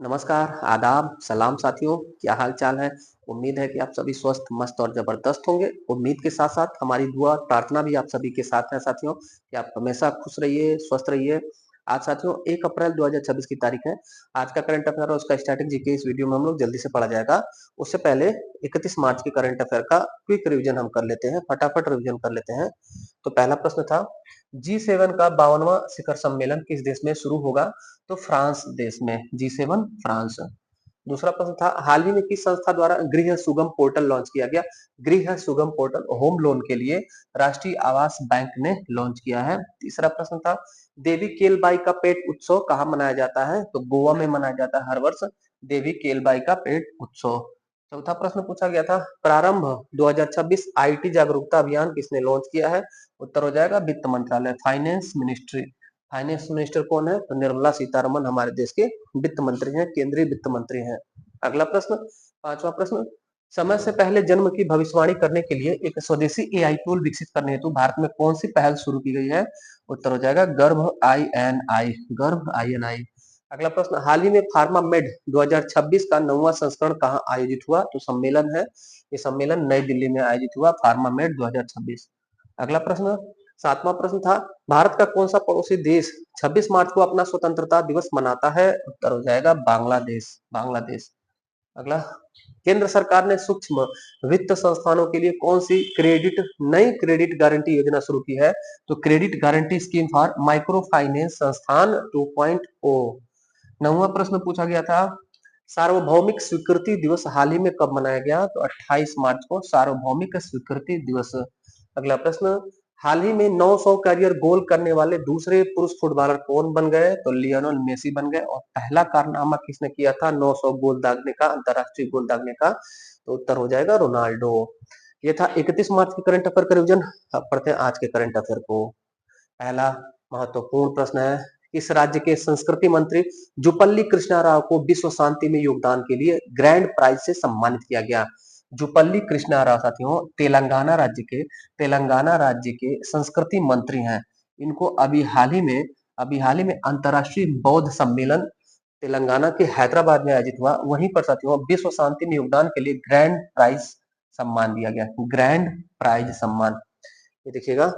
नमस्कार, आदाब, सलाम साथियों, क्या हाल-चाल है? उम्मीद है कि आप सभी स्वस्थ, मस्त और ज़बरदस्त होंगे। उम्मीद के साथ-साथ हमारी दुआ, प्रार्थना भी आप सभी के साथ है साथियों, कि आप हमेशा खुश रहिए, स्वस्थ रहिए। आज साथियों 1 अप्रैल 2026 की तारीख है। आज का करंट अफेयर और उसका स्टैटिक जीके इस वीडियो में हम लोग जल्दी से पढ़ा जाएगा। उससे पहले 31 मार्च के करंट अफेयर का क्विक रिवीजन हम कर लेते हैं, फटाफट रिवीजन कर लेते हैं। तो पहला प्रश्न था, जी7 का 52वां शिखर सम्मेलन किस देश में शुरू होगा? तो फ्रांस देश में। G seven France. दूसरा प्रश्न था, हाल ही में किस संस्था द्वारा गृह सुगम पोर्टल लॉन्च किया गया? गृह सुगम पोर्टल होम लोन के लिए राष्ट्रीय आवास बैंक ने लॉन्च किया है। तीसरा प्रश्न था, देवी केलबाई का पेट उत्सव कहाँ मनाया जाता है? तो गोवा में मनाया जाता है हर वर्ष देवी केलबाई का पेट उत्सव। चौथा प्रश्न पूछा गया था, प्रारंभ 2026 आईटी जागरूकता अभियान किसने लॉन्च किया है? उत्तर हो जाएगा वित्त मंत्रालय, फाइनेंस मिनिस्ट्री। फाइनेंस मिनिस्टर कौन है? तो निर्मला सीतारमन हमारे देश के वित्त मंत्री हैं, केंद्रीय वित्त मंत्री हैं। अगला प्रश्न, पांचवा प्रश्न, समय से पहले जन्म की भविष्यवाणी करने के लिए एक स्वदेशी एआई टूल विकसित करने हेतु भारत में कौन सी पहल शुरू की गई है? उत्तर हो जाएगा गर्भ INI, गर्भ INI। अगला प्रश्न, हाल ही में फार्मा मेड 2026 का 9वां संस्करण कहाँ आयोजित हुआ? तो सम्मेलन है, ये सम्मेलन नई दिल्ली में आयोजित हुआ, फार्मा मेड 2026। अगला प्रश्न, सातवां प्रश्न था, भारत का कौन सा पड़ोसी देश 26 मार्च को अपना स्वतंत्रता दिवस मनाता है? उत्तर हो जाएगा बांग्लादेश, बांग्लादेश। अगला, केंद्र सरकार ने सूक्ष्म वित्त संस्थानों के लिए कौन सी नई क्रेडिट गारंटी योजना शुरू की है? तो credit guarantee scheme for micro finance संस्थान 2.0। नौवां प्रश्न पूछा गया था, सार्वभौमिक स्वीकृति दिवस हाल ही में कब मनाया गया? तो 28 मार्च को सार्वभौमिक स्वीकृति दिवस। अगला प्रश्न, हाल ही में 900 करियर गोल करने वाले दूसरे पुरुष फुटबॉलर कौन बन गए? तो लियोनेल मेसी बन गए। और पहला कारनामा किसने किया था 900 गोल दागने का, अंतरराष्ट्रीय गोल दागने का? तो उत्तर हो जाएगा रोनाल्डो। ये था 31 मार्च के करंट अफेयर का रिवीजन। अब पढ़ते हैं आज के करंट अफेयर को। पहला महत्वपूर्ण प्रश्न है, किस राज्य के संस्कृति मंत्री जुपल्ली कृष्णा राव को विश्व शांति में योगदान के लिए ग्रैंड प्राइज से सम्मानित किया गया? जुपल्ली कृष्णा राव साथियों तेलंगाना राज्य के संस्कृति मंत्री हैं। इनको अभी हाल ही में अंतर्राष्ट्रीय बौद्ध सम्मेलन तेलंगाना के हैदराबाद में आयोजित हुआ। वहीं पर साथियों विश्व शांति में योगदान के लिए ग्रैंड प्राइज सम्मान दिया गया, ग्रैंड प्राइज सम्मान। ये देखिएगा,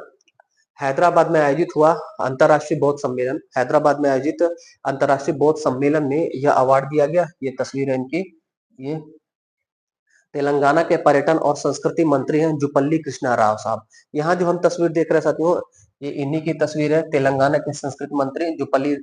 हैदराबाद में आयोजित हुआ अंतर्राष्ट्रीय बौद्ध सम्मेलन, हैदराबाद में आयोजित अंतर्राष्ट्रीय बौद्ध सम्मेलन में यह अवार्ड दिया गया। ये तस्वीर है इनकी, ये तेलंगाना के पर्यटन और संस्कृति मंत्री हैं जुपल्ली कृष्णा राव साहब। यहाँ जो हम तस्वीर देख रहे हैं साथियों, ये इन्हीं की तस्वीर है, तेलंगाना के संस्कृति मंत्री जुपल्ली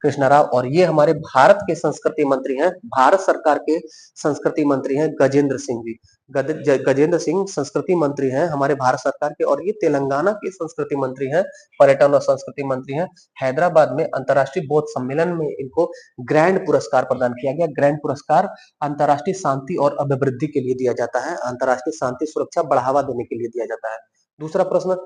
कृष्णा राव। और ये हमारे भारत के संस्कृति मंत्री हैं, भारत सरकार के संस्कृति मंत्री हैं गजेंद्र सिंह जी। गजेंद्र सिंह संस्कृति मंत्री हैं हमारे भारत सरकार के, और ये तेलंगाना के संस्कृति मंत्री हैं, पर्यटन और संस्कृति मंत्री हैं। हैदराबाद में अंतर्राष्ट्रीय बौद्ध सम्मेलन में इनको ग्रैंड पुरस्कार प्रदान किया गया। ग्रैंड पुरस्कार अंतर्राष्ट्रीय शांति और अभिवृद्धि के लिए दिया जाता है, अंतर्राष्ट्रीय शांति सुरक्षा बढ़ावा देने के लिए दिया जाता है। दूसरा प्रश्न,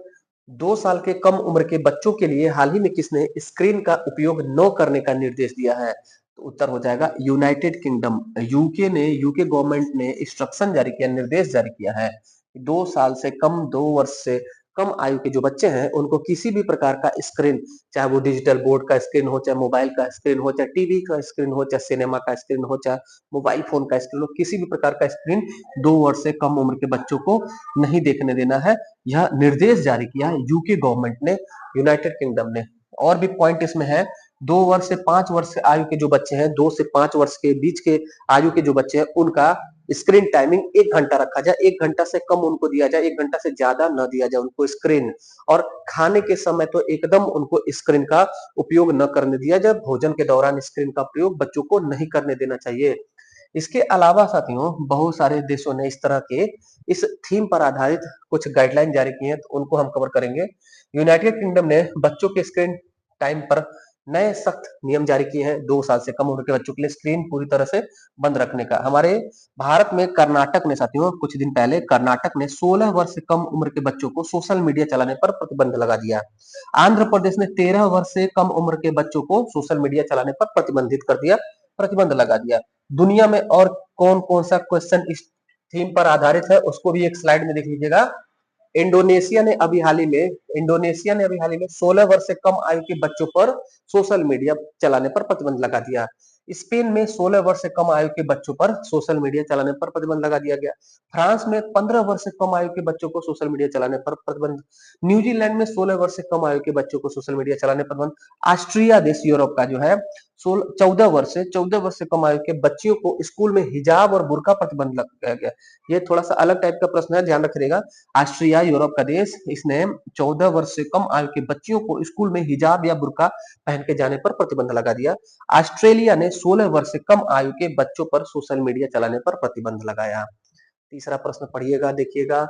2 साल के कम उम्र के बच्चों के लिए हाल ही में किसने स्क्रीन का उपयोग न करने का निर्देश दिया है? तो उत्तर हो जाएगा यूनाइटेड किंगडम, यूके गवर्नमेंट ने इंस्ट्रक्शन जारी किया, निर्देश जारी किया है। 2 साल से कम, 2 वर्ष से कम आयु के जो बच्चे हैं उनको किसी भी प्रकार का स्क्रीन, चाहे वो डिजिटल बोर्ड का स्क्रीन हो, चाहे मोबाइल का स्क्रीन हो, चाहे टीवी का स्क्रीन हो, चाहे सिनेमा का स्क्रीन हो, चाहे मोबाइल फोन का स्क्रीन हो, किसी भी प्रकार का स्क्रीन 2 वर्ष से कम उम्र के बच्चों को नहीं देखने देना है। यह निर्देश जारी किया है यूके गवर्नमेंट ने, यूनाइटेड किंगडम ने। और भी पॉइंट इसमें है, 2 वर्ष से 5 वर्ष के आयु के जो बच्चे हैं, 2 से 5 वर्ष के बीच के आयु के जो बच्चे हैं, उनका स्क्रीन टाइमिंग 1 घंटा रखा जाए, 1 घंटा से कम उनको दिया जाए, 1 घंटा से ज्यादा न दिया जाए उनको स्क्रीन। और खाने के समय तो एकदम उनको स्क्रीन का उपयोग न करने दिया जाए, भोजन के दौरान स्क्रीन का प्रयोग बच्चों को नहीं करने देना चाहिए। इसके अलावा साथियों बहुत सारे देशों ने इस तरह के इस थीम पर आधारित कुछ गाइडलाइन जारी की हैं, तो उनको हम कवर करेंगे। यूनाइटेड किंगडम ने बच्चों के स्क्रीन टाइम पर नए सख्त नियम जारी किए हैं। 2 साल से कम उम्र के बच्चों के लिए स्क्रीन पूरी तरह से बंद रखने का। हमारे भारत में कर्नाटक ने साथियों, कुछ दिन पहले कर्नाटक ने 16 वर्ष से कम उम्र के बच्चों को सोशल मीडिया चलाने पर प्रतिबंध लगा दिया। आंध्र प्रदेश ने 13 वर्ष से कम उम्र के बच्चों को सोशल मीडिया चलाने पर प्रतिबंध लगा दिया। दुनिया में और कौन कौन सा क्वेश्चन इस थीम पर आधारित है उसको भी एक स्लाइड में देख लीजिएगा। इंडोनेशिया ने अभी हाल ही में 16 वर्ष से कम आयु के बच्चों पर सोशल मीडिया चलाने पर प्रतिबंध लगा दिया। स्पेन में 16 वर्ष से कम आयु के बच्चों पर सोशल मीडिया चलाने पर प्रतिबंध लगा दिया गया। फ्रांस में 15 वर्ष से कम आयु के बच्चों को सोशल मीडिया चलाने पर प्रतिबंध। न्यूजीलैंड में 16 वर्ष से कम आयु के बच्चों को सोशल मीडिया चलाने पर प्रतिबंध। ऑस्ट्रिया देश यूरोप का जो है 14 वर्ष से कम आयु के बच्चियों को स्कूल में हिजाब और बुर्का प्रतिबंध लगाया गया। ये थोड़ा सा अलग टाइप का प्रश्न है, ध्यान रखिएगा। ऑस्ट्रिया यूरोप का देश, इसने 14 वर्ष से कम आयु के बच्चियों को स्कूल में हिजाब या बुर्का पहन के जाने पर प्रतिबंध लगा दिया। ऑस्ट्रेलिया ने 16 वर्ष से कम आयु के बच्चों पर सोशल मीडिया चलाने पर प्रतिबंध लगाया। तीसरा प्रश्न पढ़िएगा, देखिएगा।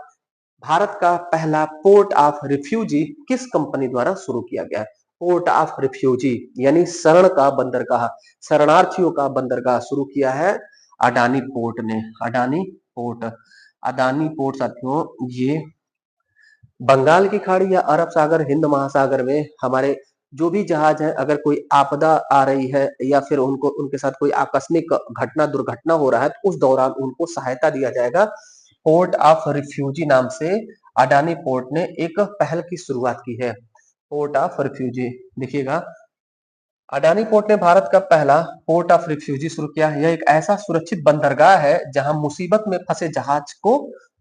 भारत का पहला पोर्ट ऑफ रिफ्यूजी किस कंपनी द्वारा शुरू किया गया? पोर्ट ऑफ रिफ्यूजी यानी शरण का बंदरगाह, शरणार्थियों का बंदरगाह शुरू किया है अडानी पोर्ट ने। अडानी पोर्ट, अडानी पोर्ट साथियों, ये बंगाल की खाड़ी या अरब सागर, हिंद महासागर में हमारे जो भी जहाज है, अगर कोई आपदा आ रही है या फिर उनको उनके साथ कोई आकस्मिक घटना दुर्घटना हो रहा है, तो उस दौरान उनको सहायता दिया जाएगा। पोर्ट ऑफ रिफ्यूजी नाम से अडानी पोर्ट ने एक पहल की शुरुआत की है। पोर्ट ऑफ रिफ्यूजी, देखिएगा, अडानी पोर्ट ने भारत का पहला पोर्ट ऑफ रिफ्यूजी शुरू किया। यह एक ऐसा सुरक्षित बंदरगाह है जहां मुसीबत में फंसे जहाज को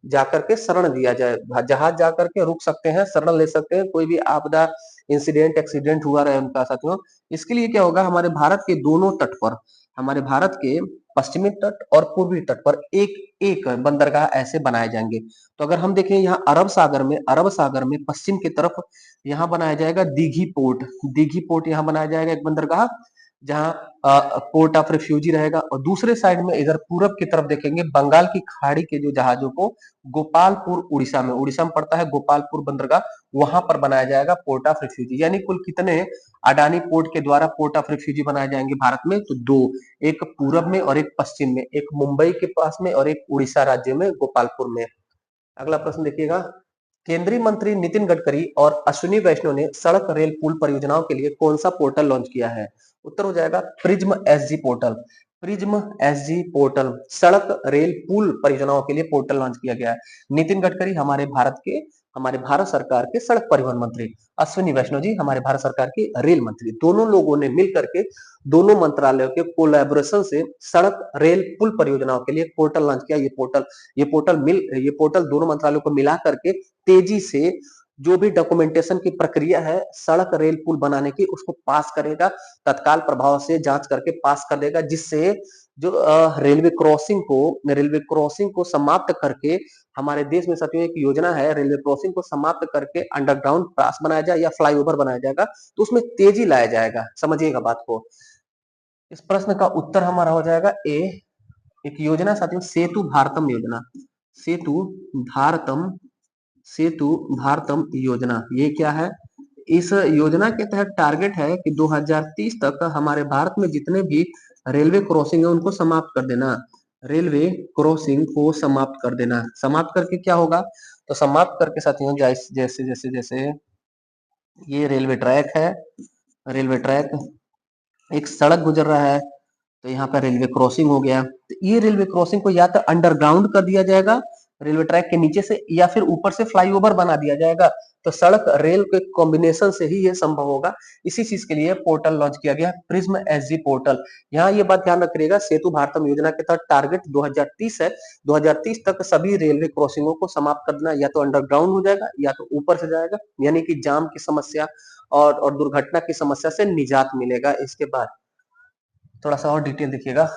जाकर के शरण दिया जाए। जहाज जाकर के रुक सकते हैं, शरण ले सकते हैं, कोई भी आपदा, इंसिडेंट, एक्सीडेंट हुआ रहे उनका साथियों। इसके लिए क्या होगा, हमारे भारत के दोनों तट पर, हमारे भारत के पश्चिमी तट और पूर्वी तट पर एक एक बंदरगाह ऐसे बनाए जाएंगे। तो अगर हम देखें यहाँ अरब सागर में पश्चिम की तरफ यहाँ बनाया जाएगा दीघी पोर्ट। दीघी पोर्ट यहाँ बनाया जाएगा एक बंदरगाह, जहाँ पोर्ट ऑफ रिफ्यूजी रहेगा। और दूसरे साइड में इधर पूरब की तरफ देखेंगे, बंगाल की खाड़ी के जो जहाजों को गोपालपुर उड़ीसा में पड़ता है गोपालपुर बंदरगाह, वहां पर बनाया जाएगा पोर्ट ऑफ रिफ्यूजी। यानी कुल कितने अडानी पोर्ट के द्वारा पोर्ट ऑफ रिफ्यूजी बनाए जाएंगे भारत में? तो दो, एक पूरब में और एक पश्चिम में, एक मुंबई के पास में और एक उड़ीसा राज्य में गोपालपुर में। अगला प्रश्न देखिएगा। केंद्रीय मंत्री नितिन गडकरी और अश्विनी वैष्णव ने सड़क रेल पुल परियोजनाओं के लिए कौन सा पोर्टल लॉन्च किया है? उत्तर हो जाएगा prism SG portal. Prism SG portal सड़क रेल पुल परियोजनाओं के लिए पोर्टल लॉन्च किया गया है। नितिन गडकरी हमारे भारत सरकार के सड़क परिवहन मंत्री, अश्विनी वैष्णव जी हमारे भारत सरकार के रेल मंत्री, दोनों लोगों ने मिलकर के दोनों मंत्रालयों के कोलैबोरेशन से सड़क रेल पुल परियोजनाओं के लिए पोर्टल लॉन्च किया। ये पोर्टल दोनों मंत्रालयों को मिला करके तेजी से जो भी डॉक्यूमेंटेशन की प्रक्रिया है सड़क रेल पुल बनाने की, उसको पास करेगा, तत्काल प्रभाव से जांच करके पास कर देगा, जिससे जो रेलवे क्रॉसिंग को समाप्त करके हमारे देश में साथियों एक योजना है, रेलवे क्रॉसिंग को समाप्त करके अंडरग्राउंड पास बनाया जाए या फ्लाईओवर बनाया जाएगा, तो उसमें तेजी लाया जाएगा। समझिएगा बात को। इस प्रश्न का उत्तर हमारा हो जाएगा ए। एक योजना साथियों सेतु भारतम योजना, सेतु भारतम, सेतु भारतम योजना, ये क्या है? इस योजना के तहत टारगेट है कि 2030 तक हमारे भारत में जितने भी रेलवे क्रॉसिंग है उनको समाप्त कर देना। रेलवे क्रॉसिंग को समाप्त कर देना। समाप्त करके क्या होगा? तो समाप्त करके साथियों जैसे जैसे जैसे ये रेलवे ट्रैक है, रेलवे ट्रैक, एक सड़क गुजर रहा है, तो यहाँ पर रेलवे क्रॉसिंग हो गया। तो ये रेलवे क्रॉसिंग को या तो अंडरग्राउंड कर दिया जाएगा रेलवे ट्रैक के नीचे से, या फिर ऊपर से फ्लाईओवर बना दिया जाएगा। तो सड़क रेल के कॉम्बिनेशन से ही ये संभव होगा। इसी चीज के लिए पोर्टल लॉन्च किया गया, प्रिज्म एसजी पोर्टल। यहाँ ये बात ध्यान रखिएगा, सेतु भारतम योजना के तहत टारगेट 2030 है। 2030 तक सभी रेलवे क्रॉसिंगों को समाप्त कर देना, या तो अंडरग्राउंड हो जाएगा या तो ऊपर से जाएगा, यानी कि जाम की समस्या और दुर्घटना की समस्या से निजात मिलेगा। इसके बाद थोड़ा सा और डिटेल देखिएगा।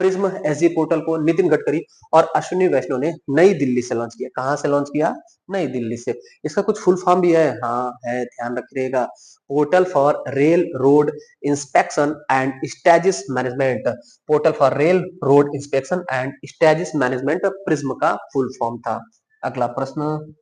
प्रिज्म एसजी पोर्टल को नितिन गडकरी और अश्विनी वैष्णव ने नई दिल्ली से लॉन्च किया। कहां से लॉन्च किया? नई दिल्ली से। इसका कुछ फुल फॉर्म भी है, हाँ है, ध्यान रखिएगा। Portal for rail road inspection and stages management. Portal for rail road inspection and stages management PRISM का फुल फॉर्म था। अगला प्रश्न,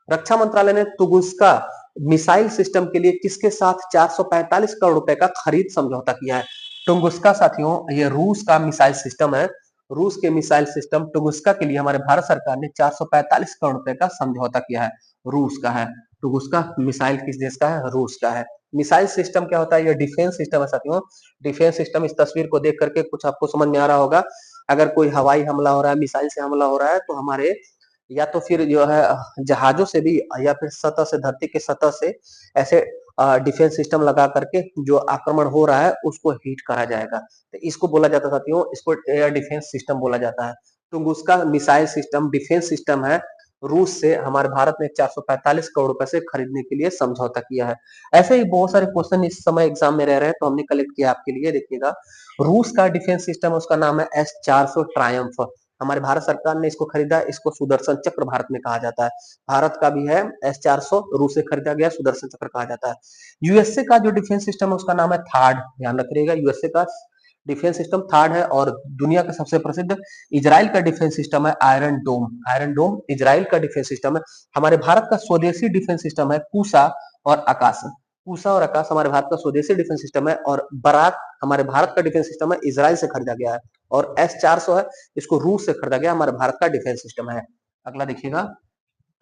रक्षा मंत्रालय ने तुगुस्का मिसाइल सिस्टम के लिए किसके साथ 445 करोड़ रुपए का खरीद समझौता किया है? टुंगुस्का साथियों ये रूस का मिसाइल सिस्टम है। रूस के मिसाइल सिस्टम टुंगुस्का के लिए हमारे भारत सरकार ने 445 करोड़ रुपए का समझौता किया है। रूस का है टुंगुस्का मिसाइल, किस देश का है? रूस का है। मिसाइल सिस्टम क्या होता है? ये डिफेंस सिस्टम है साथियों। डिफेंस सिस्टम, इस तस्वीर को देख करके कुछ आपको समझ में आ रहा होगा। अगर कोई हवाई हमला हो रहा है, मिसाइल से हमला हो रहा है, तो हमारे या तो फिर जो है जहाजों से भी, या फिर सतह से, धरती के सतह से ऐसे डिफेंस सिस्टम लगा करके जो आक्रमण हो रहा है उसको हिट करा जाएगा। तो इसको बोला जाता है साथियों, इसको एयर डिफेंस सिस्टम बोला जाता है। टुंगुस्का मिसाइल सिस्टम डिफेंस सिस्टम है, रूस से हमारे भारत ने 445 करोड़ रुपए से खरीदने के लिए समझौता किया है। ऐसे ही बहुत सारे क्वेश्चन इस समय एग्जाम में रह रहे हैं, तो हमने कलेक्ट किया आपके लिए। देखिएगा, रूस का डिफेंस सिस्टम उसका नाम है S-400 ट्रायम्फ। हमारे भारत सरकार ने इसको खरीदा, इसको सुदर्शन चक्र भारत में कहा जाता है। भारत का भी है S-400, रूस से खरीदा गया, सुदर्शन चक्र कहा जाता है। यूएसए का जो डिफेंस सिस्टम है उसका नाम है थार्ड, ध्यान रखिएगा, यूएसए का डिफेंस सिस्टम थार्ड है। और दुनिया का सबसे प्रसिद्ध इजराइल का डिफेंस सिस्टम है आयरन डोम। आयरन डोम इजराइल का डिफेंस सिस्टम है। हमारे भारत का स्वदेशी डिफेंस सिस्टम है पूसा और आकाश। पूसा और आकाश हमारे भारत का स्वदेशी डिफेंस सिस्टम है, और बराक हमारे भारत का डिफेंस सिस्टम है, इजराइल से खरीदा गया है। और S-400 है, इसको रूस से खरीदा गया, हमारे भारत का डिफेंस सिस्टम है। अगला देखिएगा,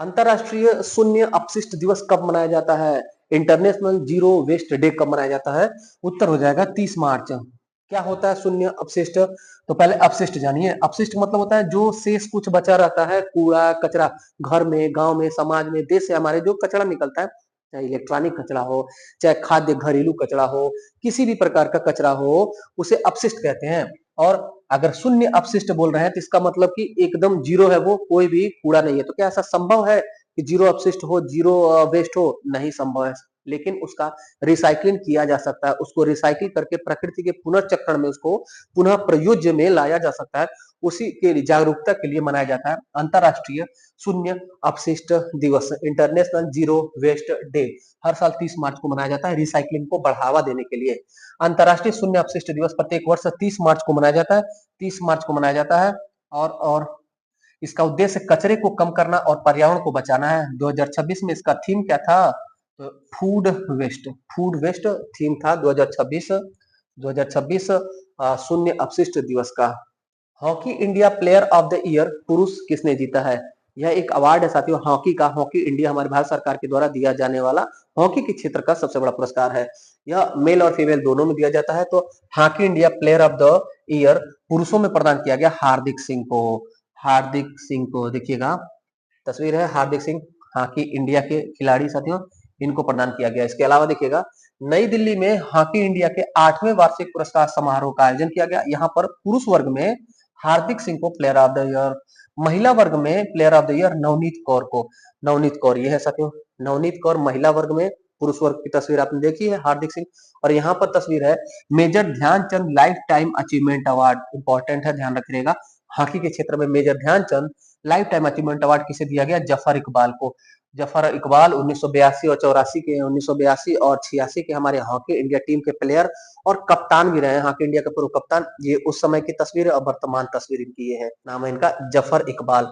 अंतरराष्ट्रीय शून्य अपशिष्ट दिवस कब मनाया जाता है? इंटरनेशनल जीरो वेस्ट डे कब मनाया जाता है? उत्तर हो जाएगा 30 मार्च। क्या होता है शून्य अपशिष्ट? तो पहले अपशिष्ट जानिए। अपशिष्ट मतलब होता है जो शेष कुछ बचा रहता है, कूड़ा कचरा, घर में, गांव में, समाज में, देश से हमारे जो कचरा निकलता है, चाहे इलेक्ट्रॉनिक कचरा हो, चाहे खाद्य घरेलू कचरा हो, किसी भी प्रकार का कचरा हो, उसे अपशिष्ट कहते हैं। और अगर शून्य अपशिष्ट बोल रहे हैं तो इसका मतलब कि एकदम जीरो है, वो कोई भी कूड़ा नहीं है। तो क्या ऐसा संभव है कि जीरो अपशिष्ट हो, जीरो वेस्ट हो? नहीं संभव है, लेकिन उसका रिसाइकलिंग किया जा सकता है। उसको रिसाइकिल करके प्रकृति के पुनर्चक्रण में उसको पुनः प्रयोज्य में लाया जा सकता है। उसी के लिए जागरूकता के लिए मनाया जाता है अंतरराष्ट्रीय शून्य अपशिष्ट दिवस, इंटरनेशनल जीरो वेस्ट डे। हर साल 30 मार्च को मनाया जाता है रिसाइकलिंग को बढ़ावा देने के लिए। अंतरराष्ट्रीय शून्य अपशिष्ट दिवस प्रत्येक वर्ष 30 मार्च को मनाया जाता है। 30 मार्च को मनाया जाता है। और इसका उद्देश्य कचरे को कम करना और पर्यावरण को बचाना है। 2026 में इसका थीम क्या था? तो फूड वेस्ट थीम था 2026 शून्य अपशिष्ट दिवस का। Hockey India player of the year पुरुष किसने जीता है? यह एक अवार्ड है साथियों, हॉकी का। हॉकी इंडिया हमारे भारत सरकार के द्वारा दिया जाने वाला हॉकी के क्षेत्र का सबसे बड़ा पुरस्कार है। यह मेल और फीमेल दोनों में दिया जाता है। तो hockey India player of the year पुरुषों में प्रदान किया गया हार्दिक सिंह को। हार्दिक सिंह को देखिएगा, तस्वीर है हार्दिक सिंह, हॉकी इंडिया के खिलाड़ी साथियों, इनको प्रदान किया गया। इसके अलावा देखिएगा, नई दिल्ली में हॉकी इंडिया के 8वें वार्षिक पुरस्कार समारोह का आयोजन किया गया। यहाँ पर पुरुष वर्ग में हार्दिक सिंह को प्लेयर ऑफ द ईयर, महिला वर्ग में player of the year Navneet Kaur को, नवनीत कौर ये है साथियों, नवनीत कौर महिला वर्ग में। पुरुष वर्ग की तस्वीर आपने देखी है हार्दिक सिंह। और यहाँ पर तस्वीर है major Dhyan Chand life time achievement award, important है, ध्यान रखिएगा। हॉकी के क्षेत्र में major Dhyan Chand life time achievement award किसे दिया गया? जफर इकबाल को। जफर इकबाल 1982 और 84 के, 1982 और 86 के हमारे हॉकी इंडिया टीम के प्लेयर और कप्तान भी रहे हैं, हॉकी इंडिया के पूर्व कप्तान। ये उस समय की तस्वीर है और वर्तमान तस्वीर इनकी ये है। नाम है इनका Zafar Iqbal.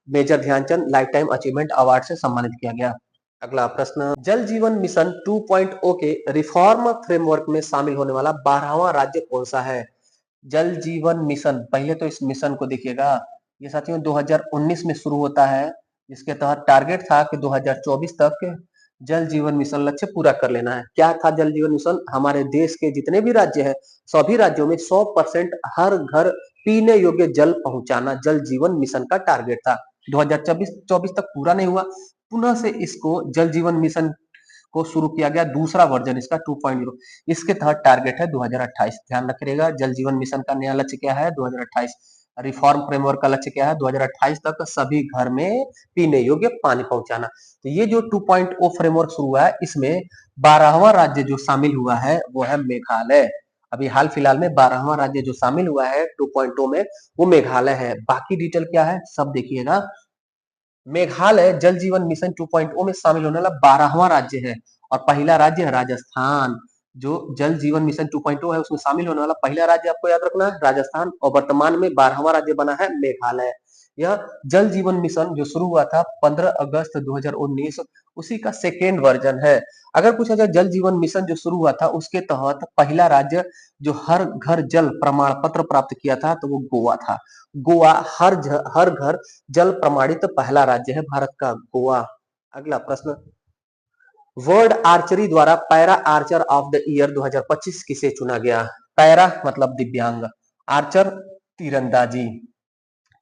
Major Dhyan Chand life time achievement award से सम्मानित किया गया। अगला प्रश्न, जल जीवन मिशन 2.0 के रिफॉर्म फ्रेमवर्क में शामिल होने वाला 12वां राज्य कौन सा है? जल जीवन मिशन, पहले तो इस मिशन को देखिएगा, ये साथियों 2019 में शुरू होता है। इसके तहत टारगेट था कि 2024 तक जल जीवन मिशन लक्ष्य पूरा कर लेना है। क्या था जल जीवन मिशन? हमारे देश के जितने भी राज्य हैं, सभी राज्यों में 100% हर घर पीने योग्य जल पहुंचाना जल जीवन मिशन का टारगेट था। 2024 तक पूरा नहीं हुआ, पुनः से इसको जल जीवन मिशन को शुरू किया गया, दूसरा वर्जन इसका 2.0। इसके तहत टारगेट है 2028। ध्यान रखिएगा, जल जीवन मिशन का नया लक्ष्य क्या है? 2028। रिफॉर्म फ्रेमवर्क का लक्ष्य क्या है? 2028 तक सभी घर में पीने योग्य पानी पहुंचाना। तो ये जो 2.0 फ्रेमवर्क शुरू हुआ है, इसमें 12वां राज्य जो शामिल हुआ है वो है मेघालय। अभी हाल फिलहाल में 12वां राज्य जो शामिल हुआ है 2.0 में, वो मेघालय है। बाकी डिटेल क्या है सब देखिएगा। मेघालय जल जीवन मिशन 2.0 में शामिल होने वाला 12वां राज्य है, और पहला राज्य है राजस्थान। जो जल जीवन मिशन 2.0 है उसमें शामिल होने वाला पहला राज्य आपको याद रखना है राजस्थान, और वर्तमान में 12वां राज्य बना है मेघालय। यह जल जीवन मिशन जो शुरू हुआ था 15 अगस्त 2019, उसी का सेकेंड वर्जन है। अगर पूछा जाए जल जीवन मिशन जो शुरू हुआ था उसके तहत पहला राज्य जो हर घर जल प्रमाण पत्र प्राप्त किया था तो वो गोवा था। गोवा हर घर जल प्रमाणित पहला राज्य है भारत का, गोवा। अगला प्रश्न, वर्ल्ड आर्चरी द्वारा para Archer of the year 2025 किसे चुना गया? पैरा मतलब दिव्यांग, आर्चर तीरंदाजी,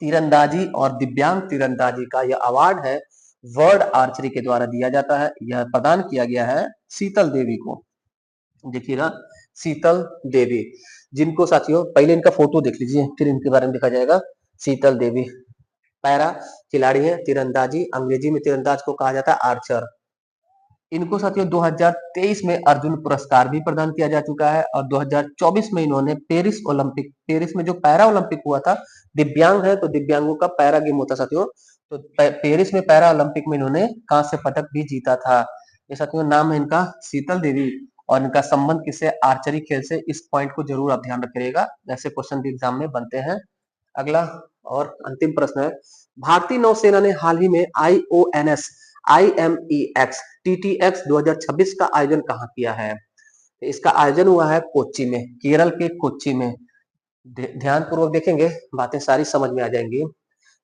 तीरंदाजी और दिव्यांग तीरंदाजी का यह अवार्ड है वर्ल्ड आर्चरी के द्वारा दिया जाता है। यह प्रदान किया गया है शीतल देवी को। देखिएगा, शीतल देवी, जिनको साथियों पहले इनका फोटो देख लीजिए, फिर इनके बारे में देखा जाएगा। शीतल देवी पैरा खिलाड़ी है, तीरंदाजी, अंग्रेजी में तीरंदाज को कहा जाता है आर्चर। इनको साथियों 2023 में अर्जुन पुरस्कार भी प्रदान किया जा चुका है, और 2024 में इन्होंने पेरिस में जो पैरा ओलंपिक हुआ था, दिव्यांग है तो दिव्यांगों का पैरा गेम होता साथियों, तो पेरिस में पैरा ओलंपिक में इन्होंने कांस्य पदक भी जीता था। ये साथियों नाम है इनका शीतल देवी, और इनका संबंध किससे, आर्चरी खेल से। इस पॉइंट को जरूर आप ध्यान रखिएगा, ऐसे क्वेश्चन भी एग्जाम में बनते हैं। अगला और अंतिम प्रश्न है, भारतीय नौसेना ने हाल ही में IONS IMEX TTX 2026 का आयोजन कहाँ किया है? इसका आयोजन हुआ है कोच्चि में, केरल के कोच्चि में। ध्यान पूर्वक देखेंगे, बातें सारी समझ में आ जाएंगी।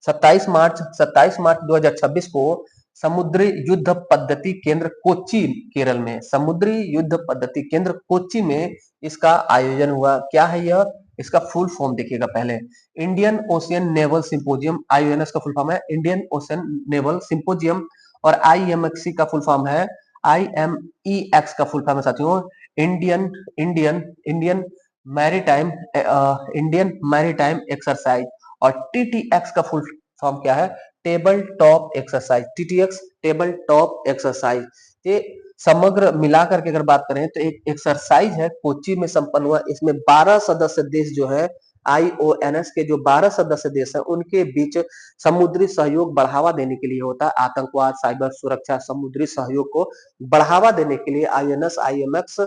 27 मार्च 2026 को समुद्री युद्ध पद्धति केंद्र कोच्चि, केरल में समुद्री युद्ध पद्धति केंद्र कोच्चि में इसका आयोजन हुआ। क्या है यह? इसका फुल फॉर्म देखिएगा पहले, Indian ocean naval symposium. IONS का फुल फॉर्म है इंडियन ओशियन नेवल सिंपोजियम, और IMEX का फुल फॉर्म है, IMEX का फुल फॉर्म है साथियों, Indian Indian Indian maritime Indian maritime exercise. और TTX का फुल फॉर्म क्या है? Table top exercise. TTX table top exercise. ये समग्र मिलाकर के अगर बात करें तो एक एक्सरसाइज है, कोच्चि में संपन्न हुआ। इसमें 12 सदस्य देश जो है, IONS के जो 12 सदस्य देश हैं उनके बीच समुद्री सहयोग बढ़ावा देने के लिए होता है। आतंकवाद, साइबर सुरक्षा, समुद्री सहयोग को बढ़ावा देने के लिए IONS IMX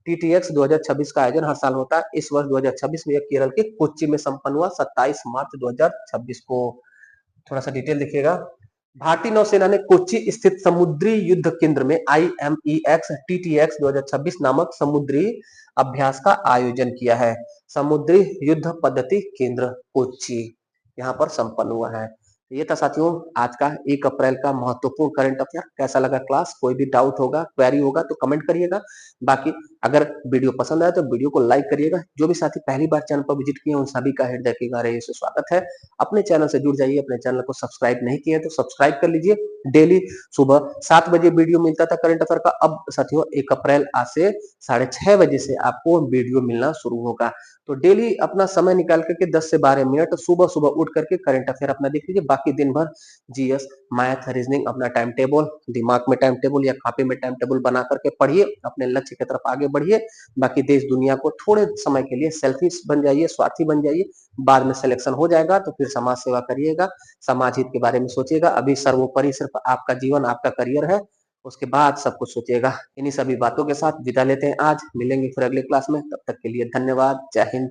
TTX 2026 का आयोजन हर साल होता है। इस वर्ष 2026 में यह केरल के कोच्चि में संपन्न हुआ 27 मार्च 2026 को। थोड़ा सा डिटेल देखिएगा, भारतीय नौसेना ने कोच्चि स्थित समुद्री युद्ध केंद्र में IMEX TTX 2026 नामक समुद्री अभ्यास का आयोजन किया है। समुद्री युद्ध पद्धति केंद्र कोच्चि यहाँ पर संपन्न हुआ है। ये था साथियों आज का 1 अप्रैल का महत्वपूर्ण करंट अफेयर। कैसा लगा क्लास? कोई भी डाउट होगा, क्वेरी होगा तो कमेंट करिएगा। बाकी अगर वीडियो पसंद आए तो वीडियो को लाइक करिएगा। जो भी साथी पहली बार चैनल पर विजिट किए उन सभी का हृदय की गहराई से स्वागत है। अपने चैनल से जुड़ जाइए, अपने चैनल को सब्सक्राइब नहीं किए तो सब्सक्राइब कर लीजिए। डेली सुबह 7 बजे वीडियो मिलता था करंट अफेयर का, अब साथियों 1 अप्रैल आज से 6:30 बजे से आपको वीडियो मिलना शुरू होगा। तो डेली अपना समय निकाल करके 10 से 12 मिनट सुबह सुबह उठ करके करंट अफेयर अपना देख लीजिए। बाकी दिन भर GS, मैथ, रीजनिंग अपना टाइम टेबल, दिमाग में टाइम टेबल या कॉपी में टाइम टेबल बना करके पढ़िए, अपने लक्ष्य की तरफ आगे बढ़िए। बाकी देश दुनिया को थोड़े समय के लिए सेल्फिश बन जाइए, स्वार्थी बन जाइए, बाद में सिलेक्शन हो जाएगा तो फिर समाज सेवा करिएगा, समाज हित के बारे में सोचिएगा। अभी सर्वोपरि सिर्फ आपका जीवन, आपका करियर है, उसके बाद सब कुछ सोचिएगा। इन्हीं सभी बातों के साथ विदा लेते हैं, आज मिलेंगे फिर अगले क्लास में। तब तक के लिए धन्यवाद। जय हिंद।